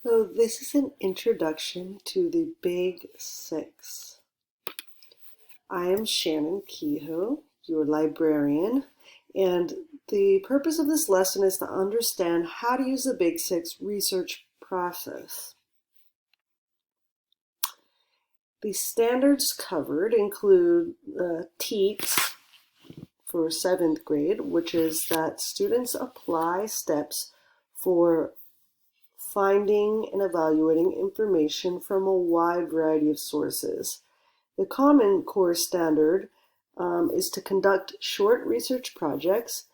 So this is an introduction to the Big 6. I am Shannon Kehoe, your librarian, and the purpose of this lesson is to understand how to use the Big 6 research process. The standards covered include TEKS for 7th grade, which is that students apply steps for finding and evaluating information from a wide variety of sources. The Common Core standard is to conduct short research projects,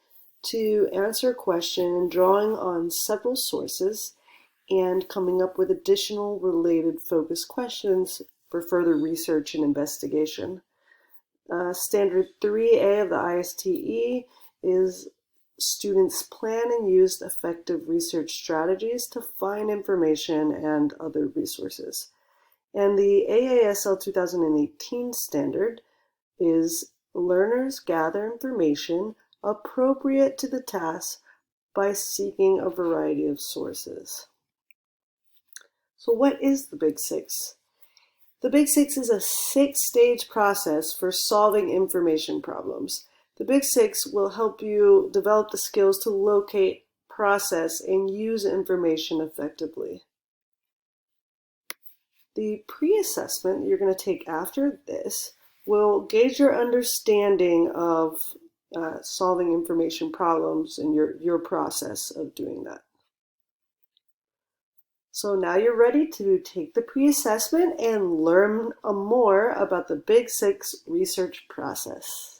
to answer a question drawing on several sources, and coming up with additional related focus questions for further research and investigation. Standard 3A of the ISTE is students plan and use effective research strategies to find information and other resources. And the AASL 2018 standard is learners gather information appropriate to the task by seeking a variety of sources. So what is the Big 6? The Big 6 is a 6-stage process for solving information problems. The Big 6 will help you develop the skills to locate, process, and use information effectively. The pre-assessment you're going to take after this will gauge your understanding of solving information problems and your process of doing that. So now you're ready to take the pre-assessment and learn more about the Big 6 research process.